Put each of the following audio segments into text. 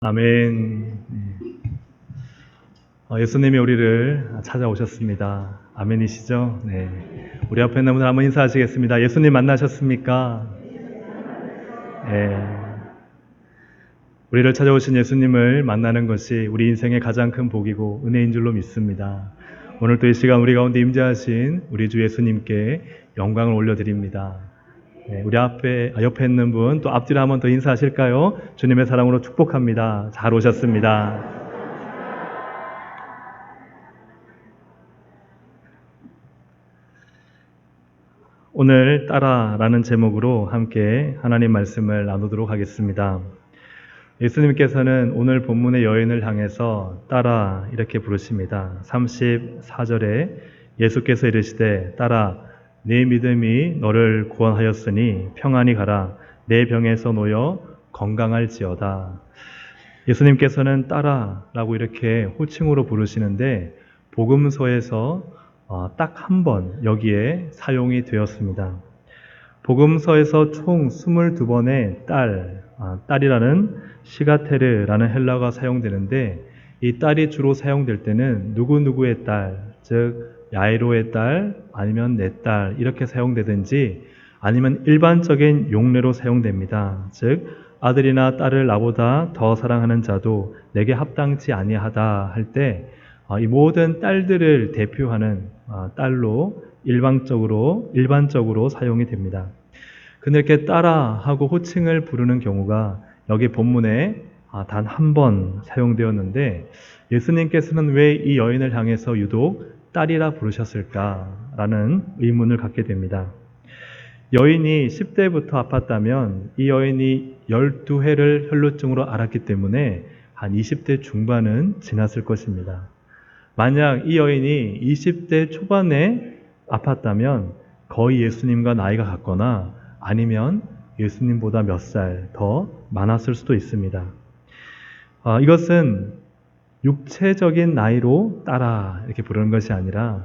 아멘. 예수님이 우리를 찾아오셨습니다. 아멘이시죠? 네. 우리 앞에 있는 분들 한번 인사하시겠습니다. 예수님 만나셨습니까? 네. 우리를 찾아오신 예수님을 만나는 것이 우리 인생의 가장 큰 복이고 은혜인 줄로 믿습니다. 오늘 또 이 시간 우리 가운데 임재하신 우리 주 예수님께 영광을 올려드립니다. 네, 우리 옆에 있는 분 또 앞뒤로 한번 더 인사하실까요? 주님의 사랑으로 축복합니다. 잘 오셨습니다. 오늘 따라라는 제목으로 함께 하나님 말씀을 나누도록 하겠습니다. 예수님께서는 오늘 본문의 여인을 향해서 따라 이렇게 부르십니다. 34절에 예수께서 이르시되 따라 네 믿음이 너를 구원하였으니 평안히 가라 내 병에서 놓여 건강할지어다. 예수님께서는 따라라고 이렇게 호칭으로 부르시는데 복음서에서 딱 한 번 여기에 사용이 되었습니다. 복음서에서 총 22번의 딸이라는 시가테르라는 헬라어가 사용되는데 이 딸이 주로 사용될 때는 누구누구의 딸, 즉 야이로의 딸 아니면 내 딸 이렇게 사용되든지 아니면 일반적인 용례로 사용됩니다. 즉 아들이나 딸을 나보다 더 사랑하는 자도 내게 합당치 아니하다 할 때 이 모든 딸들을 대표하는 딸로 일반적으로 사용이 됩니다. 근데 이렇게 따라하고 호칭을 부르는 경우가 여기 본문에 단 한 번 사용되었는데 예수님께서는 왜 이 여인을 향해서 유독 딸이라 부르셨을까라는 의문을 갖게 됩니다. 여인이 10대부터 아팠다면 이 여인이 12회를 혈루증으로 앓았기 때문에 한 20대 중반은 지났을 것입니다. 만약 이 여인이 20대 초반에 아팠다면 거의 예수님과 나이가 같거나 아니면 예수님보다 몇 살 더 많았을 수도 있습니다. 이것은 육체적인 나이로 따라 이렇게 부르는 것이 아니라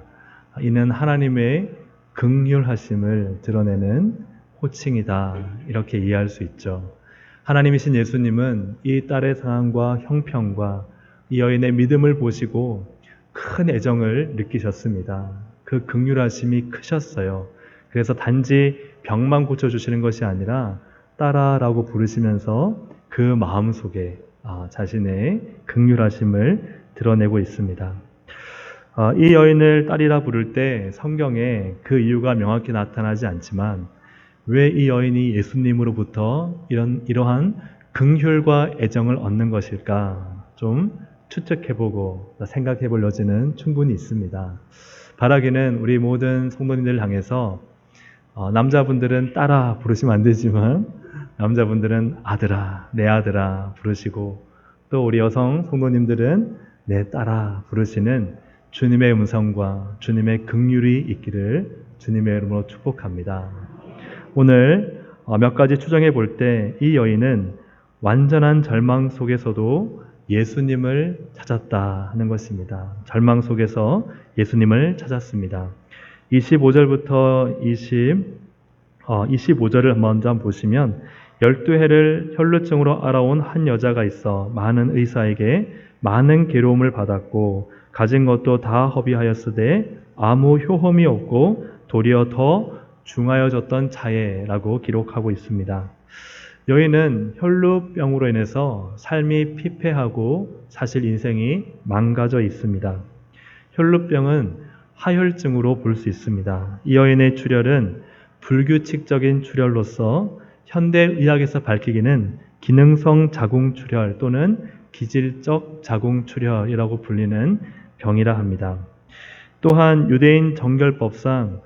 이는 하나님의 긍휼하심을 드러내는 호칭이다 이렇게 이해할 수 있죠. 하나님이신 예수님은 이 딸의 상황과 형편과 이 여인의 믿음을 보시고 큰 애정을 느끼셨습니다. 그 긍휼하심이 크셨어요. 그래서 단지 병만 고쳐주시는 것이 아니라 딸아라고 부르시면서 그 마음속에 자신의 긍휼하심을 드러내고 있습니다. 이 여인을 딸이라 부를 때 성경에 그 이유가 명확히 나타나지 않지만 왜 이 여인이 예수님으로부터 이러한 긍휼과 애정을 얻는 것일까 좀 추측해보고 생각해볼 여지는 충분히 있습니다. 바라기는 우리 모든 성도님들을 향해서 남자분들은 딸아 부르시면 안 되지만 남자분들은 아들아, 내 아들아 부르시고 또 우리 여성 성도님들은 내 딸아 부르시는 주님의 음성과 주님의 긍휼이 있기를 주님의 이름으로 축복합니다. 오늘 몇 가지 추정해 볼 때 이 여인은 완전한 절망 속에서도 예수님을 찾았다 하는 것입니다. 절망 속에서 예수님을 찾았습니다. 25절부터 25절을 먼저 한번 보시면 12해를 혈루증으로 앓아온 한 여자가 있어 많은 의사에게 많은 괴로움을 받았고 가진 것도 다 허비하였으되 아무 효험이 없고 도리어 더 중하여졌던 자예라고 기록하고 있습니다. 여인은 혈루병으로 인해서 삶이 피폐하고 사실 인생이 망가져 있습니다. 혈루병은 하혈증으로 볼 수 있습니다. 이 여인의 출혈은 불규칙적인 출혈로서 현대의학에서 밝히기는 기능성 자궁출혈 또는 기질적 자궁출혈이라고 불리는 병이라 합니다. 또한 유대인 정결법상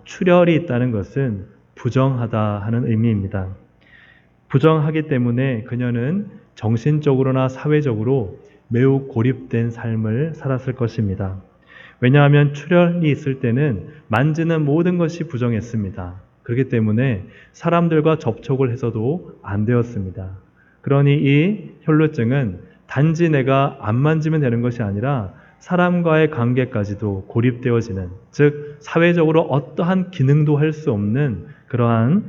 출혈이 있다는 것은 부정하다 하는 의미입니다. 부정하기 때문에 그녀는 정신적으로나 사회적으로 매우 고립된 삶을 살았을 것입니다. 왜냐하면 출혈이 있을 때는 만지는 모든 것이 부정했습니다. 그렇기 때문에 사람들과 접촉을 해서도 안 되었습니다. 그러니 이 혈루증은 단지 내가 안 만지면 되는 것이 아니라 사람과의 관계까지도 고립되어지는, 즉 사회적으로 어떠한 기능도 할 수 없는 그러한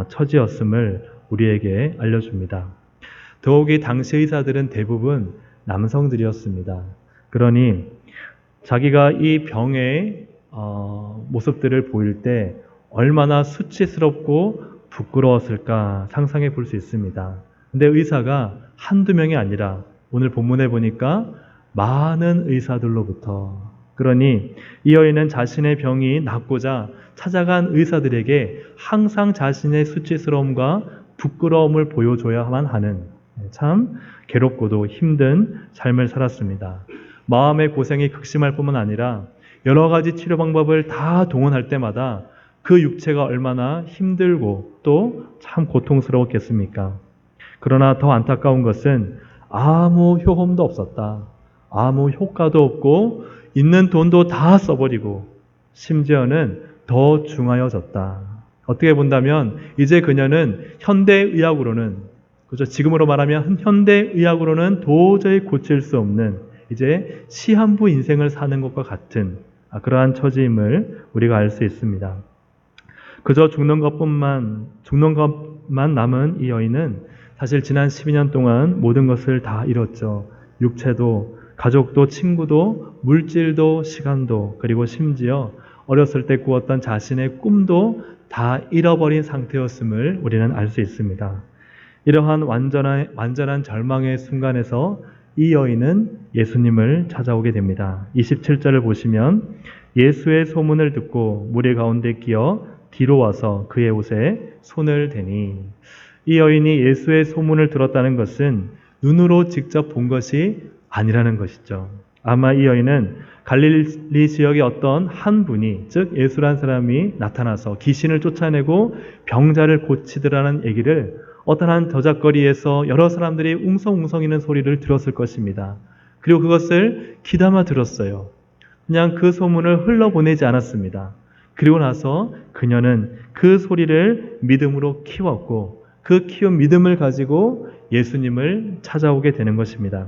처지였음을 우리에게 알려줍니다. 더욱이 당시 의사들은 대부분 남성들이었습니다. 그러니 자기가 이 병의 모습들을 보일 때 얼마나 수치스럽고 부끄러웠을까 상상해 볼 수 있습니다. 근데 의사가 한두 명이 아니라 오늘 본문에 보니까 많은 의사들로부터, 그러니 이 여인은 자신의 병이 낫고자 찾아간 의사들에게 항상 자신의 수치스러움과 부끄러움을 보여줘야만 하는 참 괴롭고도 힘든 삶을 살았습니다. 마음의 고생이 극심할 뿐만 아니라 여러 가지 치료 방법을 다 동원할 때마다 그 육체가 얼마나 힘들고 또 참 고통스러웠겠습니까? 그러나 더 안타까운 것은 아무 효험도 없었다. 아무 효과도 없고 있는 돈도 다 써버리고 심지어는 더 중하여졌다. 어떻게 본다면 이제 그녀는 현대의학으로는, 그죠? 지금으로 말하면 현대의학으로는 도저히 고칠 수 없는 이제 시한부 인생을 사는 것과 같은 그러한 처지임을 우리가 알 수 있습니다. 그저 죽는 것만 남은 이 여인은 사실 지난 12년 동안 모든 것을 다 잃었죠. 육체도, 가족도, 친구도, 물질도, 시간도, 그리고 심지어 어렸을 때 꾸었던 자신의 꿈도 다 잃어버린 상태였음을 우리는 알 수 있습니다. 이러한 완전한 절망의 순간에서 이 여인은 예수님을 찾아오게 됩니다. 27절을 보시면 예수의 소문을 듣고 무리 가운데 끼어 뒤로 와서 그의 옷에 손을 대니, 이 여인이 예수의 소문을 들었다는 것은 눈으로 직접 본 것이 아니라는 것이죠. 아마 이 여인은 갈릴리 지역의 어떤 한 분이, 즉 예수란 사람이 나타나서 귀신을 쫓아내고 병자를 고치더라는 얘기를 어떤 한 저작거리에서 여러 사람들이 웅성웅성이는 소리를 들었을 것입니다. 그리고 그것을 귀담아 들었어요. 그냥 그 소문을 흘러보내지 않았습니다. 그리고 나서 그녀는 그 소리를 믿음으로 키웠고 그 키운 믿음을 가지고 예수님을 찾아오게 되는 것입니다.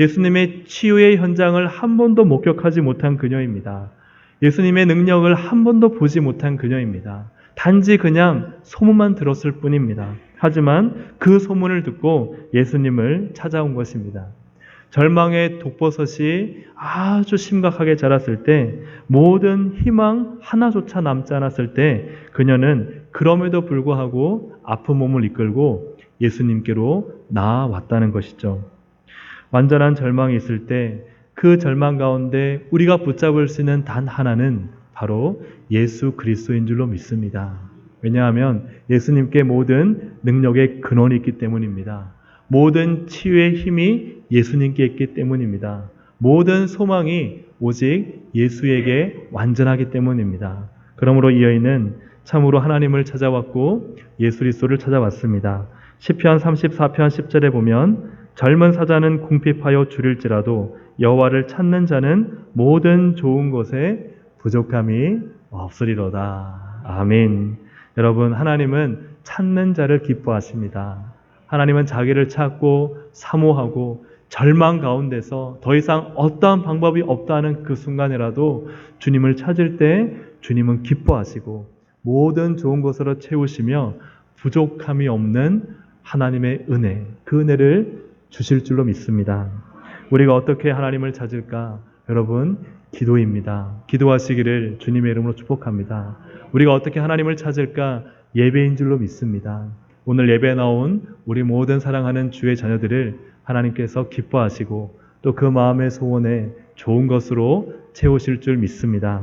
예수님의 치유의 현장을 한 번도 목격하지 못한 그녀입니다. 예수님의 능력을 한 번도 보지 못한 그녀입니다. 단지 그냥 소문만 들었을 뿐입니다. 하지만 그 소문을 듣고 예수님을 찾아온 것입니다. 절망의 독버섯이 아주 심각하게 자랐을 때, 모든 희망 하나조차 남지 않았을 때 그녀는 그럼에도 불구하고 아픈 몸을 이끌고 예수님께로 나아왔다는 것이죠. 완전한 절망이 있을 때 그 절망 가운데 우리가 붙잡을 수 있는 단 하나는 바로 예수 그리스도인 줄로 믿습니다. 왜냐하면 예수님께 모든 능력의 근원이 있기 때문입니다. 모든 치유의 힘이 예수님께 있기 때문입니다. 모든 소망이 오직 예수에게 완전하기 때문입니다. 그러므로 이 여인은 참으로 하나님을 찾아왔고 예수 그리스도를 찾아왔습니다. 시편 34편 10절에 보면 젊은 사자는 궁핍하여 줄일지라도 여호와를 찾는 자는 모든 좋은 것에 부족함이 없으리로다. 아멘. 여러분, 하나님은 찾는 자를 기뻐하십니다. 하나님은 자기를 찾고 사모하고 절망 가운데서 더 이상 어떠한 방법이 없다는 그 순간이라도 주님을 찾을 때 주님은 기뻐하시고 모든 좋은 것으로 채우시며 부족함이 없는 하나님의 은혜, 그 은혜를 주실 줄로 믿습니다. 우리가 어떻게 하나님을 찾을까? 여러분, 기도입니다. 기도하시기를 주님의 이름으로 축복합니다. 우리가 어떻게 하나님을 찾을까? 예배인 줄로 믿습니다. 오늘 예배에 나온 우리 모든 사랑하는 주의 자녀들을 하나님께서 기뻐하시고 또 그 마음의 소원에 좋은 것으로 채우실 줄 믿습니다.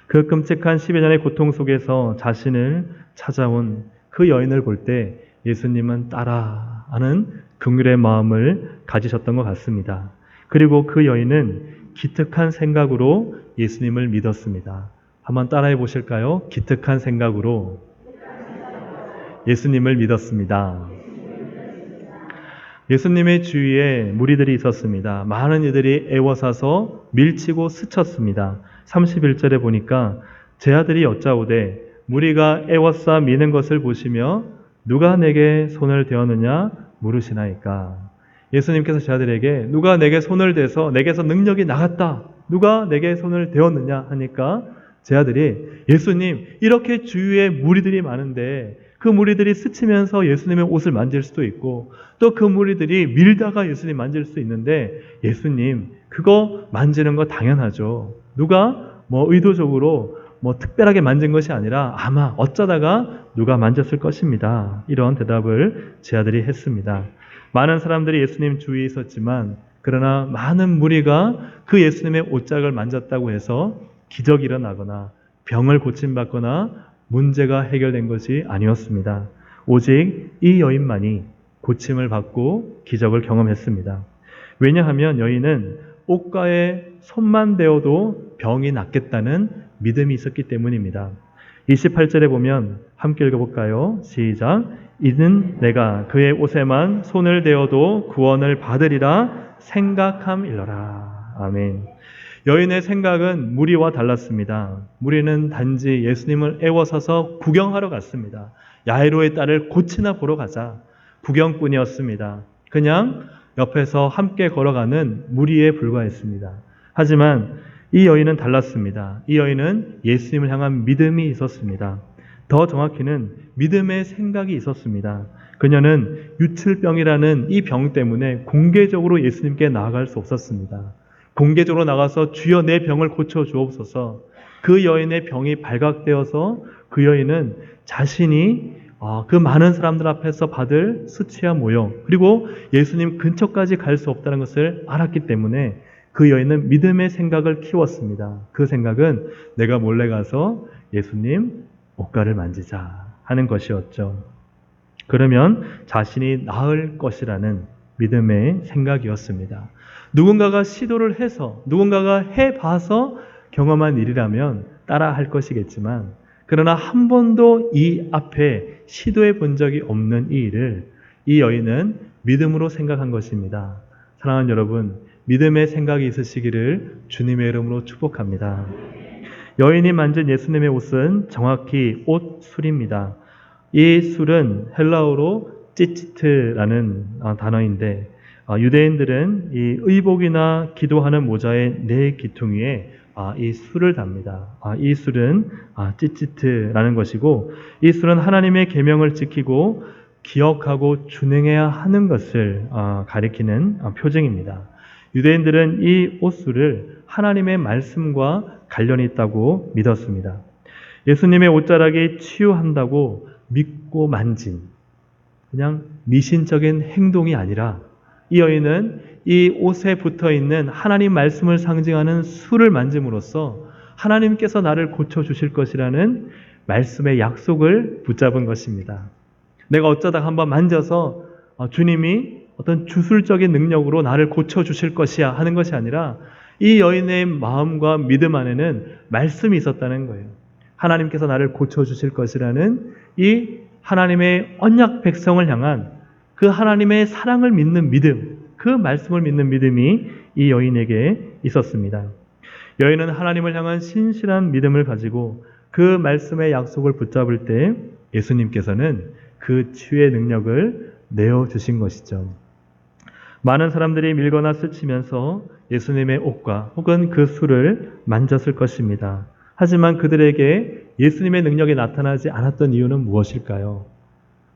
그 끔찍한 10여 년의 고통 속에서 자신을 찾아온 그 여인을 볼 때 예수님은 따라 하는 긍휼의 마음을 가지셨던 것 같습니다. 그리고 그 여인은 기특한 생각으로 예수님을 믿었습니다. 한번 따라해 보실까요? 기특한 생각으로 예수님을 믿었습니다. 예수님의 주위에 무리들이 있었습니다. 많은 이들이 애워사서 밀치고 스쳤습니다. 31절에 보니까 제 아들이 여짜오되 무리가 애워싸 미는 것을 보시며 누가 내게 손을 대었느냐 물으시나이까. 예수님께서 제 아들에게 누가 내게 손을 대서 내게서 능력이 나갔다, 누가 내게 손을 대었느냐 하니까 제 아들이 예수님, 이렇게 주위에 무리들이 많은데 그 무리들이 스치면서 예수님의 옷을 만질 수도 있고 또 그 무리들이 밀다가 예수님 만질 수 있는데 예수님 그거 만지는 거 당연하죠. 누가 의도적으로 특별하게 만진 것이 아니라 아마 어쩌다가 누가 만졌을 것입니다. 이런 대답을 제 아들이 했습니다. 많은 사람들이 예수님 주위에 있었지만 그러나 많은 무리가 그 예수님의 옷장을 만졌다고 해서 기적이 일어나거나 병을 고침받거나 문제가 해결된 것이 아니었습니다. 오직 이 여인만이 고침을 받고 기적을 경험했습니다. 왜냐하면 여인은 옷가에 손만 대어도 병이 낫겠다는 믿음이 있었기 때문입니다. 28절에 보면 함께 읽어볼까요? 시작. 이는 내가 그의 옷에만 손을 대어도 구원을 받으리라 생각함일러라. 아멘. 여인의 생각은 무리와 달랐습니다. 무리는 단지 예수님을 애워서서 구경하러 갔습니다. 야이로의 딸을 고치나 보러 가자. 구경꾼이었습니다. 그냥 옆에서 함께 걸어가는 무리에 불과했습니다. 하지만 이 여인은 달랐습니다. 이 여인은 예수님을 향한 믿음이 있었습니다. 더 정확히는 믿음의 생각이 있었습니다. 그녀는 유출병이라는 이 병 때문에 공개적으로 예수님께 나아갈 수 없었습니다. 공개적으로 나가서 주여 내 병을 고쳐 주옵소서. 그 여인의 병이 발각되어서 그 여인은 자신이 그 많은 사람들 앞에서 받을 수치와 모욕 그리고 예수님 근처까지 갈 수 없다는 것을 알았기 때문에 그 여인은 믿음의 생각을 키웠습니다. 그 생각은 내가 몰래 가서 예수님 옷가를 만지자 하는 것이었죠. 그러면 자신이 나을 것이라는 믿음의 생각이었습니다. 누군가가 시도를 해서 누군가가 해봐서 경험한 일이라면 따라 할 것이겠지만 그러나 한 번도 이 앞에 시도해 본 적이 없는 이 일을 이 여인은 믿음으로 생각한 것입니다. 사랑하는 여러분, 믿음의 생각이 있으시기를 주님의 이름으로 축복합니다. 여인이 만진 예수님의 옷은 정확히 옷술입니다. 이 술은 헬라어로 찌찌트라는 단어인데 유대인들은 이 의복이나 기도하는 모자의 네 기퉁 위에 이 술을 답니다. 이 술은 찌찌트라는 것이고 이 술은 하나님의 계명을 지키고 기억하고 준행해야 하는 것을 가리키는 표징입니다. 유대인들은 이 옷술을 하나님의 말씀과 관련이 있다고 믿었습니다. 예수님의 옷자락이 치유한다고 믿고 만진 그냥 미신적인 행동이 아니라 이 여인은 이 옷에 붙어있는 하나님 말씀을 상징하는 술을 만짐으로써 하나님께서 나를 고쳐주실 것이라는 말씀의 약속을 붙잡은 것입니다. 내가 어쩌다 한번 만져서 주님이 어떤 주술적인 능력으로 나를 고쳐주실 것이야 하는 것이 아니라 이 여인의 마음과 믿음 안에는 말씀이 있었다는 거예요. 하나님께서 나를 고쳐주실 것이라는 이 하나님의 언약 백성을 향한 그 하나님의 사랑을 믿는 믿음, 그 말씀을 믿는 믿음이 이 여인에게 있었습니다. 여인은 하나님을 향한 신실한 믿음을 가지고 그 말씀의 약속을 붙잡을 때 예수님께서는 그 치유의 능력을 내어주신 것이죠. 많은 사람들이 밀거나 스치면서 예수님의 옷과 혹은 그 술을 만졌을 것입니다. 하지만 그들에게 예수님의 능력이 나타나지 않았던 이유는 무엇일까요?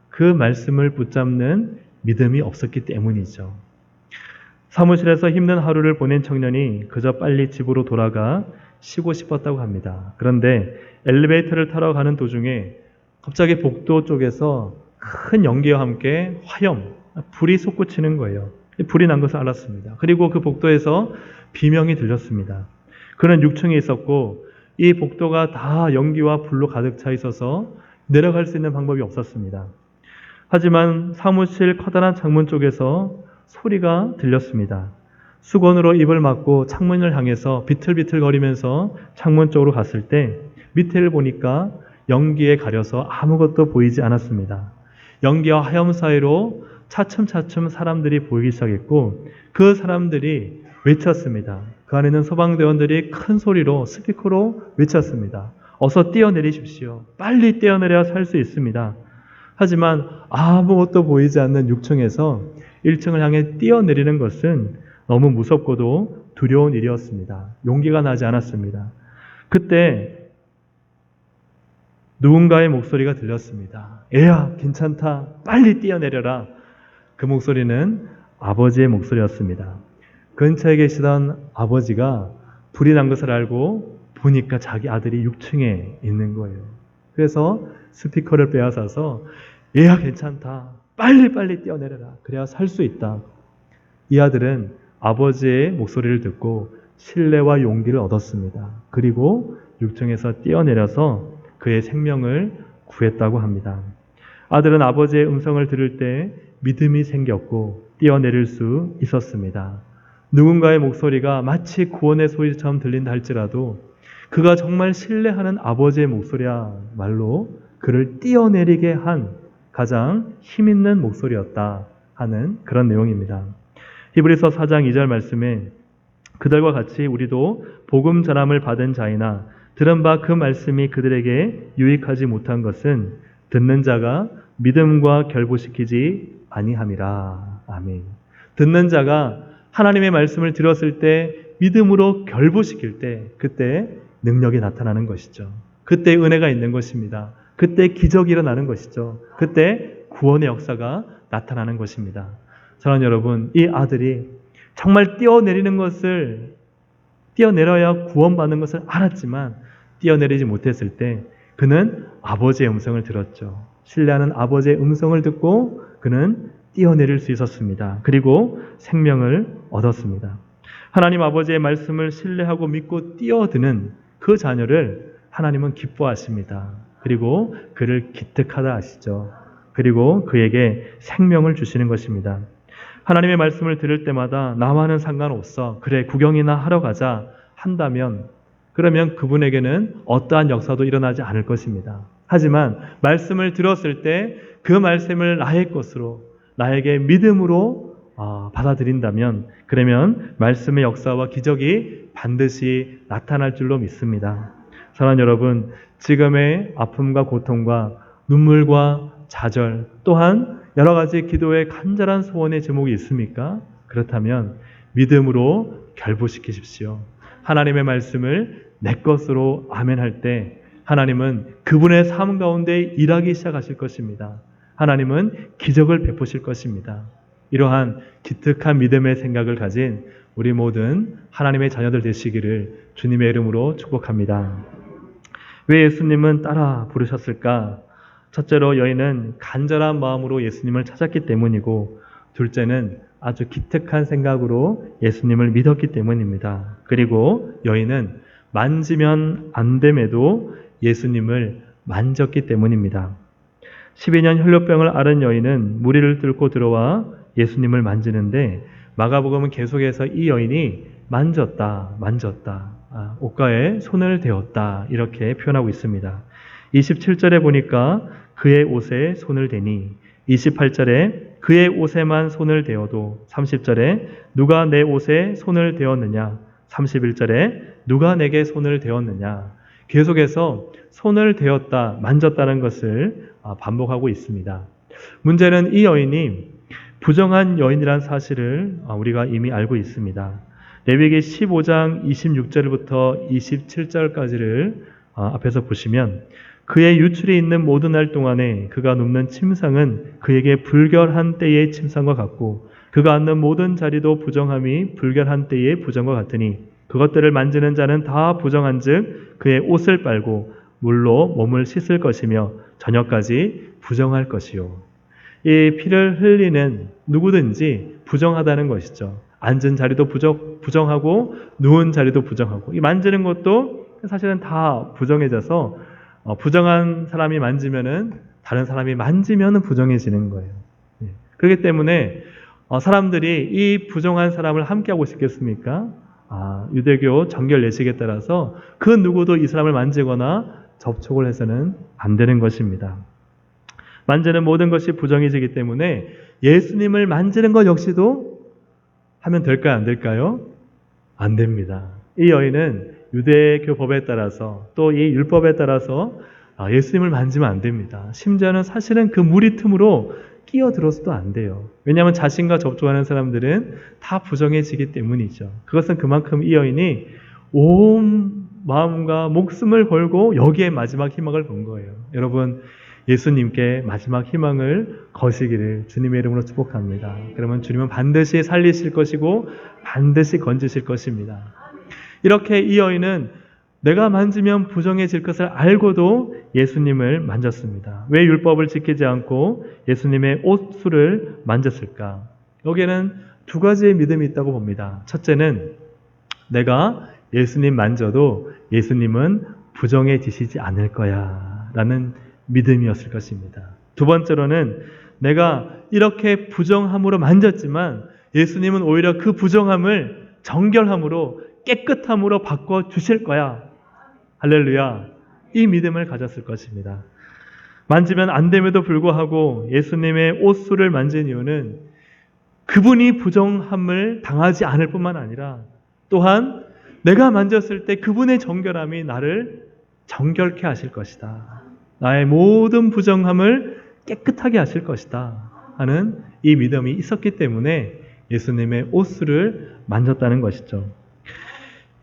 그 말씀을 붙잡는 믿음이 없었기 때문이죠. 사무실에서 힘든 하루를 보낸 청년이 그저 빨리 집으로 돌아가 쉬고 싶었다고 합니다. 그런데 엘리베이터를 타러 가는 도중에 갑자기 복도 쪽에서 큰 연기와 함께 화염, 불이 솟구치는 거예요. 불이 난 것을 알았습니다. 그리고 그 복도에서 비명이 들렸습니다. 그는 6층에 있었고 이 복도가 다 연기와 불로 가득 차 있어서 내려갈 수 있는 방법이 없었습니다. 하지만 사무실 커다란 창문 쪽에서 소리가 들렸습니다. 수건으로 입을 막고 창문을 향해서 비틀비틀거리면서 창문 쪽으로 갔을 때 밑에를 보니까 연기에 가려서 아무것도 보이지 않았습니다. 연기와 하염 사이로 차츰차츰 사람들이 보이기 시작했고 그 사람들이 외쳤습니다. 그 안에 있는 소방대원들이 큰 소리로 스피커로 외쳤습니다. 어서 뛰어내리십시오. 빨리 뛰어내려야 살 수 있습니다. 하지만 아무것도 보이지 않는 6층에서 1층을 향해 뛰어내리는 것은 너무 무섭고도 두려운 일이었습니다. 용기가 나지 않았습니다. 그때 누군가의 목소리가 들렸습니다. 애야, 괜찮다. 빨리 뛰어내려라. 그 목소리는 아버지의 목소리였습니다. 근처에 계시던 아버지가 불이 난 것을 알고 보니까 자기 아들이 6층에 있는 거예요. 그래서 스피커를 빼앗아서 얘야 괜찮다. 빨리 뛰어내려라. 그래야 살 수 있다. 이 아들은 아버지의 목소리를 듣고 신뢰와 용기를 얻었습니다. 그리고 6층에서 뛰어내려서 그의 생명을 구했다고 합니다. 아들은 아버지의 음성을 들을 때 믿음이 생겼고 뛰어내릴 수 있었습니다. 누군가의 목소리가 마치 구원의 소리처럼 들린다 할지라도 그가 정말 신뢰하는 아버지의 목소리야말로 그를 뛰어내리게 한 가장 힘있는 목소리였다 하는 그런 내용입니다. 히브리서 4장 2절 말씀에 그들과 같이 우리도 복음 전함을 받은 자이나 들은 바 그 말씀이 그들에게 유익하지 못한 것은 듣는 자가 믿음과 결부시키지 아니함이라. 아멘. 듣는 자가 하나님의 말씀을 들었을 때 믿음으로 결부시킬 때 그때 능력이 나타나는 것이죠. 그때 은혜가 있는 것입니다. 그때 기적이 일어나는 것이죠. 그때 구원의 역사가 나타나는 것입니다. 사랑하는 여러분, 이 아들이 정말 뛰어내리는 것을 뛰어내려야 구원받는 것을 알았지만 뛰어내리지 못했을 때 그는 아버지의 음성을 들었죠. 신뢰하는 아버지의 음성을 듣고 그는 뛰어내릴 수 있었습니다. 그리고 생명을 얻었습니다. 하나님 아버지의 말씀을 신뢰하고 믿고 뛰어드는 그 자녀를 하나님은 기뻐하십니다. 그리고 그를 기특하다 하시죠. 그리고 그에게 생명을 주시는 것입니다. 하나님의 말씀을 들을 때마다 나와는 상관없어. 그래, 구경이나 하러 가자 한다면 그러면 그분에게는 어떠한 역사도 일어나지 않을 것입니다. 하지만 말씀을 들었을 때 그 말씀을 나의 것으로 나에게 믿음으로 받아들인다면 그러면 말씀의 역사와 기적이 반드시 나타날 줄로 믿습니다. 사랑하는 여러분, 지금의 아픔과 고통과 눈물과 좌절 또한 여러 가지 기도의 간절한 소원의 제목이 있습니까? 그렇다면 믿음으로 결부시키십시오. 하나님의 말씀을 내 것으로 아멘할 때 하나님은 그분의 삶 가운데 일하기 시작하실 것입니다. 하나님은 기적을 베푸실 것입니다. 이러한 기특한 믿음의 생각을 가진 우리 모든 하나님의 자녀들 되시기를 주님의 이름으로 축복합니다. 왜 예수님은 따라 부르셨을까? 첫째로 여인은 간절한 마음으로 예수님을 찾았기 때문이고 둘째는 아주 기특한 생각으로 예수님을 믿었기 때문입니다. 그리고 여인은 만지면 안 됨에도 예수님을 만졌기 때문입니다. 12년 혈루병을 앓은 여인은 무리를 뚫고 들어와 예수님을 만지는데 마가복음은 계속해서 이 여인이 만졌다, 옷가에 손을 대었다 이렇게 표현하고 있습니다. 27절에 보니까 그의 옷에 손을 대니 28절에 그의 옷에만 손을 대어도 30절에 누가 내 옷에 손을 대었느냐 31절에 누가 내게 손을 대었느냐 계속해서 손을 대었다, 만졌다는 것을 반복하고 있습니다. 문제는 이 여인이 부정한 여인이란 사실을 우리가 이미 알고 있습니다. 레위기 15장 26절부터 27절까지를 앞에서 보시면 그의 유출이 있는 모든 날 동안에 그가 눕는 침상은 그에게 불결한 때의 침상과 같고 그가 앉는 모든 자리도 부정함이 불결한 때의 부정과 같으니 그것들을 만지는 자는 다 부정한즉 그의 옷을 빨고 물로 몸을 씻을 것이며 저녁까지 부정할 것이요. 이 피를 흘리는 누구든지 부정하다는 것이죠. 앉은 자리도 부정하고 누운 자리도 부정하고 이 만지는 것도 사실은 다 부정해져서 부정한 사람이 만지면은 다른 사람이 만지면은 부정해지는 거예요. 그렇기 때문에 사람들이 이 부정한 사람을 함께하고 싶겠습니까? 유대교 정결 예식에 따라서 그 누구도 이 사람을 만지거나 접촉을 해서는 안 되는 것입니다. 만지는 모든 것이 부정해지기 때문에 예수님을 만지는 것 역시도 하면 될까요? 안 될까요? 안 됩니다. 이 여인은 유대교 법에 따라서 또 이 율법에 따라서 예수님을 만지면 안 됩니다. 심지어는 사실은 그 무리 틈으로 끼어들어서도 안 돼요. 왜냐하면 자신과 접촉하는 사람들은 다 부정해지기 때문이죠. 그것은 그만큼 이 여인이 온 마음과 목숨을 걸고 여기에 마지막 희망을 건 거예요. 여러분, 예수님께 마지막 희망을 거시기를 주님의 이름으로 축복합니다. 그러면 주님은 반드시 살리실 것이고 반드시 건지실 것입니다. 이렇게 이 여인은 내가 만지면 부정해질 것을 알고도 예수님을 만졌습니다. 왜 율법을 지키지 않고 예수님의 옷수를 만졌을까? 여기에는 두 가지의 믿음이 있다고 봅니다. 첫째는 내가 예수님 만져도 예수님은 부정해지시지 않을 거야 라는 믿음이었을 것입니다. 두 번째로는 내가 이렇게 부정함으로 만졌지만 예수님은 오히려 그 부정함을 정결함으로 깨끗함으로 바꿔주실 거야. 할렐루야. 이 믿음을 가졌을 것입니다. 만지면 안 됨에도 불구하고 예수님의 옷수를 만진 이유는 그분이 부정함을 당하지 않을 뿐만 아니라 또한 내가 만졌을 때 그분의 정결함이 나를 정결케 하실 것이다. 나의 모든 부정함을 깨끗하게 하실 것이다 하는 이 믿음이 있었기 때문에 예수님의 옷수를 만졌다는 것이죠.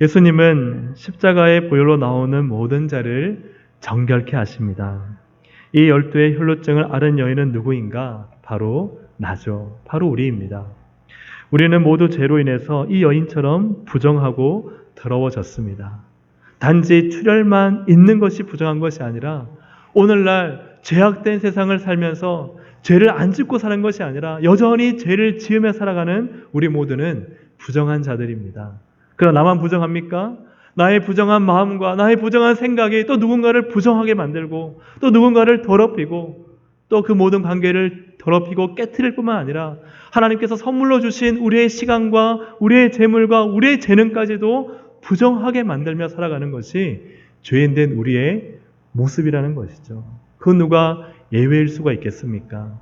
예수님은 십자가의 보혈로 나오는 모든 자를 정결케 하십니다. 이 12의 혈루증을 앓은 여인은 누구인가? 바로 나죠. 바로 우리입니다. 우리는 모두 죄로 인해서 이 여인처럼 부정하고 더러워졌습니다. 단지 출혈만 있는 것이 부정한 것이 아니라 오늘날 죄악된 세상을 살면서 죄를 안 짓고 사는 것이 아니라 여전히 죄를 지으며 살아가는 우리 모두는 부정한 자들입니다. 그러나 나만 부정합니까? 나의 부정한 마음과 나의 부정한 생각이 또 누군가를 부정하게 만들고 또 누군가를 더럽히고 또 그 모든 관계를 더럽히고 깨트릴 뿐만 아니라 하나님께서 선물로 주신 우리의 시간과 우리의 재물과 우리의 재능까지도 부정하게 만들며 살아가는 것이 죄인된 우리의 모습이라는 것이죠. 그 누가 예외일 수가 있겠습니까?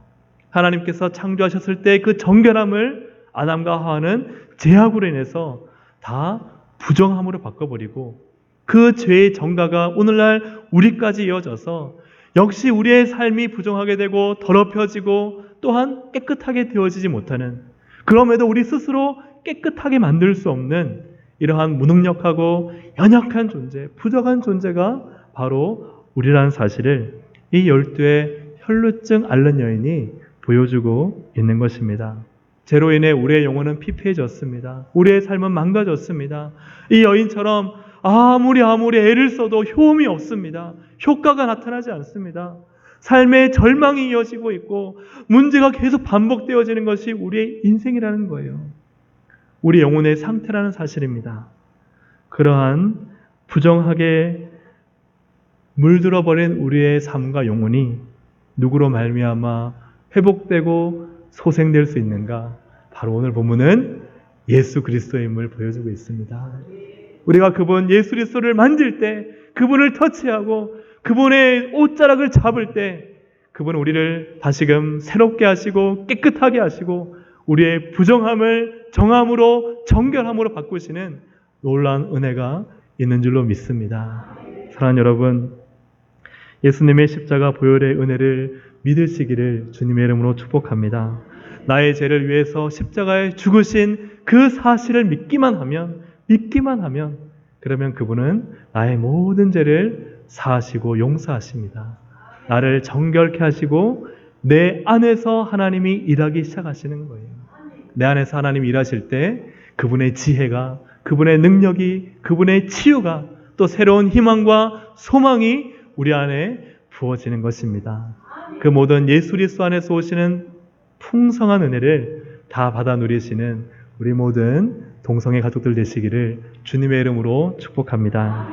하나님께서 창조하셨을 때 그 정결함을 아담과 하와는 죄악으로 인해서 다 부정함으로 바꿔버리고 그 죄의 정가가 오늘날 우리까지 이어져서 역시 우리의 삶이 부정하게 되고 더럽혀지고 또한 깨끗하게 되어지지 못하는, 그럼에도 우리 스스로 깨끗하게 만들 수 없는 이러한 무능력하고 연약한 존재, 부족한 존재가 바로 우리라는 사실을 이 12의 혈루증 앓는 여인이 보여주고 있는 것입니다. 죄로 인해 우리의 영혼은 피폐해졌습니다. 우리의 삶은 망가졌습니다. 이 여인처럼 아무리 애를 써도 효험이 없습니다. 효과가 나타나지 않습니다. 삶의 절망이 이어지고 있고 문제가 계속 반복되어지는 것이 우리의 인생이라는 거예요. 우리 영혼의 상태라는 사실입니다. 그러한 부정하게 물들어버린 우리의 삶과 영혼이 누구로 말미암아 회복되고 소생될 수 있는가? 바로 오늘 본문은 예수 그리스도임을 보여주고 있습니다. 우리가 그분 예수 그리스도를 만질 때, 그분을 터치하고 그분의 옷자락을 잡을 때 그분은 우리를 다시금 새롭게 하시고 깨끗하게 하시고 우리의 부정함을 정함으로 정결함으로 바꾸시는 놀라운 은혜가 있는 줄로 믿습니다. 사랑하는 여러분, 예수님의 십자가 보혈의 은혜를 믿으시기를 주님의 이름으로 축복합니다. 나의 죄를 위해서 십자가에 죽으신 그 사실을 믿기만 하면 그러면 그분은 나의 모든 죄를 사하시고 용서하십니다. 나를 정결케 하시고 내 안에서 하나님이 일하기 시작하시는 거예요. 내 안에서 하나님이 일하실 때 그분의 지혜가, 그분의 능력이, 그분의 치유가, 또 새로운 희망과 소망이 우리 안에 부어지는 것입니다. 그 모든 예수 그리스도 안에서 오시는 풍성한 은혜를 다 받아 누리시는 우리 모든 동성애 가족들 되시기를 주님의 이름으로 축복합니다.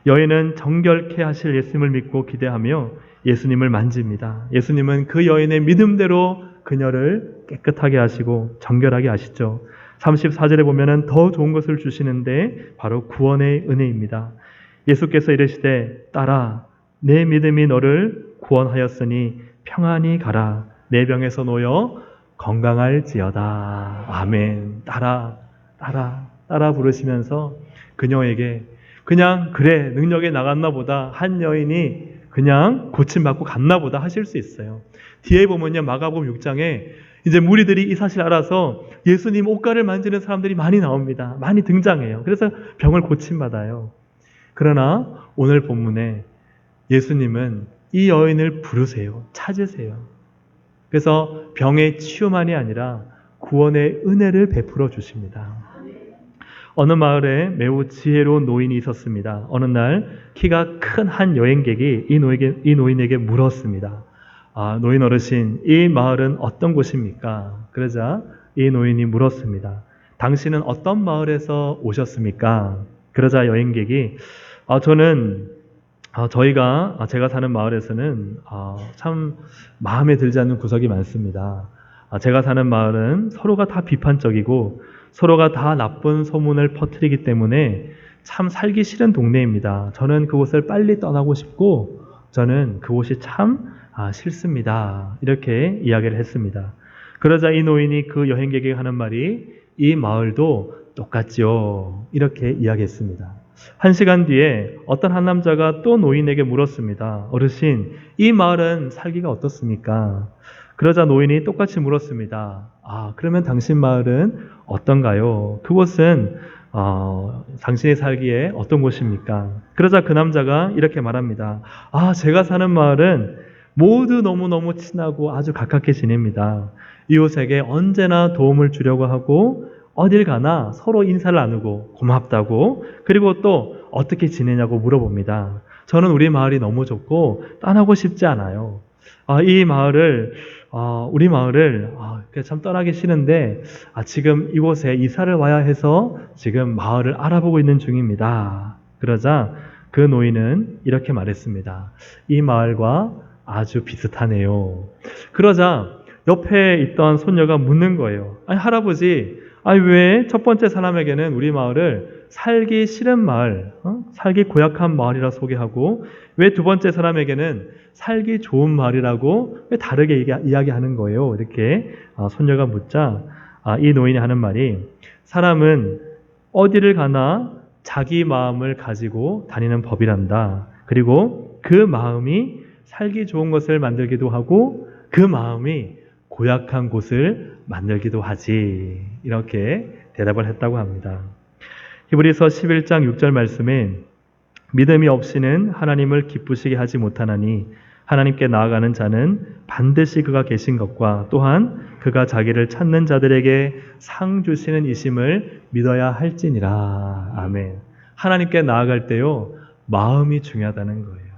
여인은 정결케 하실 예수님을 믿고 기대하며 예수님을 만집니다. 예수님은 그 여인의 믿음대로 그녀를 깨끗하게 하시고 정결하게 하시죠. 34절에 보면은 더 좋은 것을 주시는데 바로 구원의 은혜입니다. 예수께서 이르시되 딸아 내 믿음이 너를 구원하였으니 평안히 가라. 내 병에서 놓여 건강할지어다. 아멘. 따라 부르시면서 그녀에게 그냥 그래 능력에 나갔나 보다, 한 여인이 그냥 고침받고 갔나 보다 하실 수 있어요. 뒤에 보면요, 마가복음 6장에 이제 무리들이 이 사실을 알아서 예수님 옷가를 만지는 사람들이 많이 나옵니다. 많이 등장해요. 그래서 병을 고침받아요. 그러나 오늘 본문에 예수님은 이 여인을 부르세요. 찾으세요. 그래서 병의 치유만이 아니라 구원의 은혜를 베풀어 주십니다. 어느 마을에 매우 지혜로운 노인이 있었습니다. 어느 날 키가 큰 한 여행객이 이 노인에게 물었습니다. 노인 어르신, 이 마을은 어떤 곳입니까? 그러자 이 노인이 물었습니다. 당신은 어떤 마을에서 오셨습니까? 그러자 여행객이 저는 제가 사는 마을에서는 참 마음에 들지 않는 구석이 많습니다. 제가 사는 마을은 서로가 다 비판적이고 서로가 다 나쁜 소문을 퍼뜨리기 때문에 참 살기 싫은 동네입니다. 저는 그곳을 빨리 떠나고 싶고 저는 그곳이 참 싫습니다. 이렇게 이야기를 했습니다. 그러자 이 노인이 그 여행객에게 하는 말이 이 마을도 똑같죠. 이렇게 이야기했습니다. 1시간 뒤에 어떤 한 남자가 또 노인에게 물었습니다. 어르신, 이 마을은 살기가 어떻습니까? 그러자 노인이 똑같이 물었습니다. 그러면 당신 마을은 어떤가요? 그곳은 당신이 살기에 어떤 곳입니까? 그러자 그 남자가 이렇게 말합니다. 제가 사는 마을은 모두 너무너무 친하고 아주 가깝게 지냅니다. 이웃에게 언제나 도움을 주려고 하고 어딜 가나 서로 인사를 나누고 고맙다고, 그리고 또 어떻게 지내냐고 물어봅니다. 저는 우리 마을이 너무 좋고 떠나고 싶지 않아요. 우리 마을을 참 떠나기 싫은데 지금 이곳에 이사를 와야 해서 지금 마을을 알아보고 있는 중입니다. 그러자 그 노인은 이렇게 말했습니다. 이 마을과 아주 비슷하네요. 그러자 옆에 있던 손녀가 묻는 거예요. 할아버지, 왜 첫 번째 사람에게는 우리 마을을 살기 싫은 마을, 살기 고약한 마을이라 소개하고 왜 두 번째 사람에게는 살기 좋은 마을이라고 왜 다르게 이야기하는 거예요? 이렇게 손녀가 묻자 이 노인이 하는 말이, 사람은 어디를 가나 자기 마음을 가지고 다니는 법이란다. 그리고 그 마음이 살기 좋은 것을 만들기도 하고 그 마음이 고약한 곳을 만들기도 하지. 이렇게 대답을 했다고 합니다. 히브리서 11장 6절 말씀에 믿음이 없이는 하나님을 기쁘시게 하지 못하나니 하나님께 나아가는 자는 반드시 그가 계신 것과 또한 그가 자기를 찾는 자들에게 상 주시는 이심을 믿어야 할지니라. 아멘. 하나님께 나아갈 때요, 마음이 중요하다는 거예요.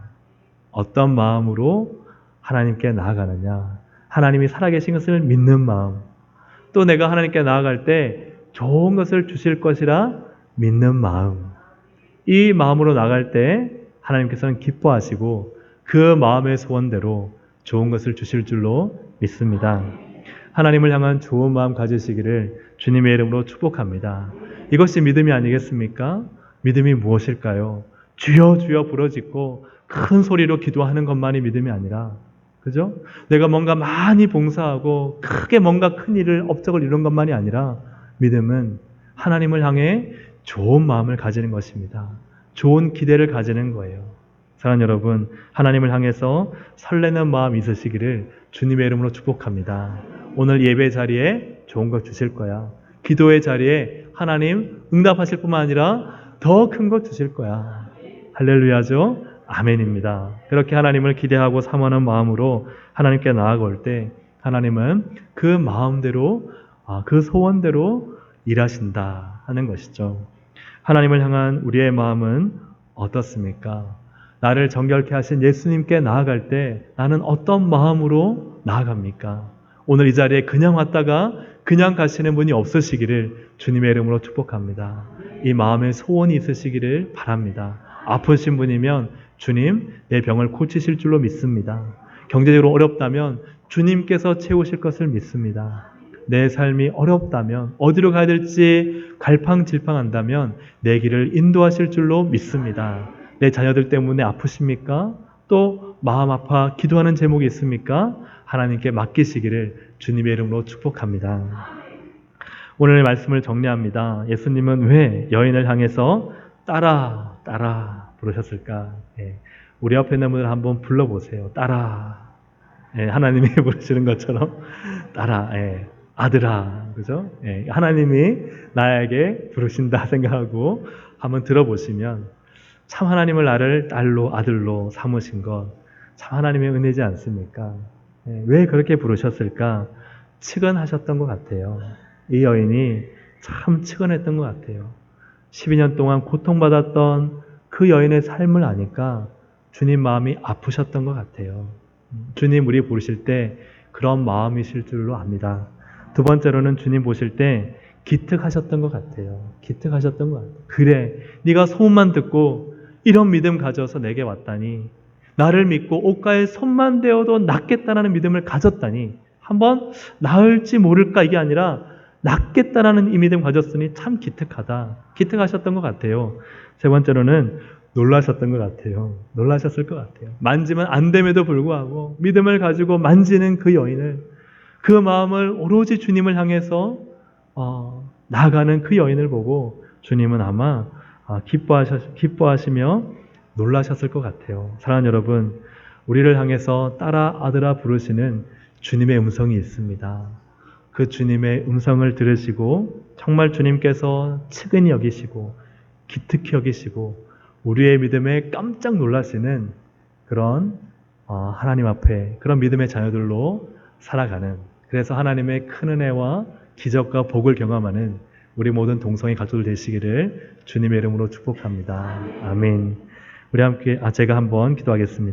어떤 마음으로 하나님께 나아가느냐. 하나님이 살아계신 것을 믿는 마음. 또 내가 하나님께 나아갈 때 좋은 것을 주실 것이라 믿는 마음. 이 마음으로 나갈 때 하나님께서는 기뻐하시고 그 마음의 소원대로 좋은 것을 주실 줄로 믿습니다. 하나님을 향한 좋은 마음 가지시기를 주님의 이름으로 축복합니다. 이것이 믿음이 아니겠습니까? 믿음이 무엇일까요? 주여 주여 부르짖고 큰 소리로 기도하는 것만이 믿음이 아니라, 그죠? 내가 뭔가 많이 봉사하고 크게 뭔가 큰 일을 업적을 이룬 것만이 아니라 믿음은 하나님을 향해 좋은 마음을 가지는 것입니다. 좋은 기대를 가지는 거예요. 사랑하는 여러분, 하나님을 향해서 설레는 마음 있으시기를 주님의 이름으로 축복합니다. 오늘 예배 자리에 좋은 것 주실 거야. 기도의 자리에 하나님 응답하실 뿐만 아니라 더 큰 것 주실 거야. 할렐루야죠? 아멘입니다. 그렇게 하나님을 기대하고 사모하는 마음으로 하나님께 나아갈 때 하나님은 그 마음대로, 그 소원대로 일하신다 하는 것이죠. 하나님을 향한 우리의 마음은 어떻습니까? 나를 정결케 하신 예수님께 나아갈 때 나는 어떤 마음으로 나아갑니까? 오늘 이 자리에 그냥 왔다가 그냥 가시는 분이 없으시기를 주님의 이름으로 축복합니다. 이 마음에 소원이 있으시기를 바랍니다. 아프신 분이면 주님, 내 병을 고치실 줄로 믿습니다. 경제적으로 어렵다면 주님께서 채우실 것을 믿습니다. 내 삶이 어렵다면, 어디로 가야 될지 갈팡질팡한다면 내 길을 인도하실 줄로 믿습니다. 내 자녀들 때문에 아프십니까? 또 마음 아파 기도하는 제목이 있습니까? 하나님께 맡기시기를 주님의 이름으로 축복합니다. 오늘 말씀을 정리합니다. 예수님은 왜 여인을 향해서 따라 부르셨을까? 우리 앞에 있는 분을 한번 불러보세요. 따라. 하나님이 부르시는 것처럼 따라. 아들아. 그죠? 하나님이 나에게 부르신다 생각하고 한번 들어보시면 참 하나님을 나를 딸로 아들로 삼으신 것 참 하나님의 은혜지 않습니까? 왜 그렇게 부르셨을까? 측은하셨던 것 같아요. 이 여인이 참 측은했던 것 같아요. 12년 동안 고통받았던 그 여인의 삶을 아니까 주님 마음이 아프셨던 것 같아요. 주님 우리 부르실 때 그런 마음이실 줄로 압니다. 두 번째로는 주님 보실 때 기특하셨던 것 같아요. 기특하셨던 것 같아요. 그래, 네가 소문만 듣고 이런 믿음 가져서 내게 왔다니, 나를 믿고 옷가에 손만 대어도 낫겠다라는 믿음을 가졌다니, 한번 나을지 모를까 이게 아니라 낫겠다라는 이 믿음 가졌으니 참 기특하다. 기특하셨던 것 같아요. 세 번째로는 놀라셨던 것 같아요. 놀라셨을 것 같아요. 만지면 안 됨에도 불구하고 믿음을 가지고 만지는 그 여인을, 그 마음을 오로지 주님을 향해서 나아가는 그 여인을 보고 주님은 아마 기뻐하시며 놀라셨을 것 같아요. 사랑하는 여러분, 우리를 향해서 딸아 아들아 부르시는 주님의 음성이 있습니다. 그 주님의 음성을 들으시고 정말 주님께서 측은히 여기시고 기특히 여기시고 우리의 믿음에 깜짝 놀라시는 그런 하나님 앞에 그런 믿음의 자녀들로 살아가는, 그래서 하나님의 큰 은혜와 기적과 복을 경험하는 우리 모든 동성애 가족들 되시기를 주님의 이름으로 축복합니다. 아멘. 우리 함께 제가 한번 기도하겠습니다.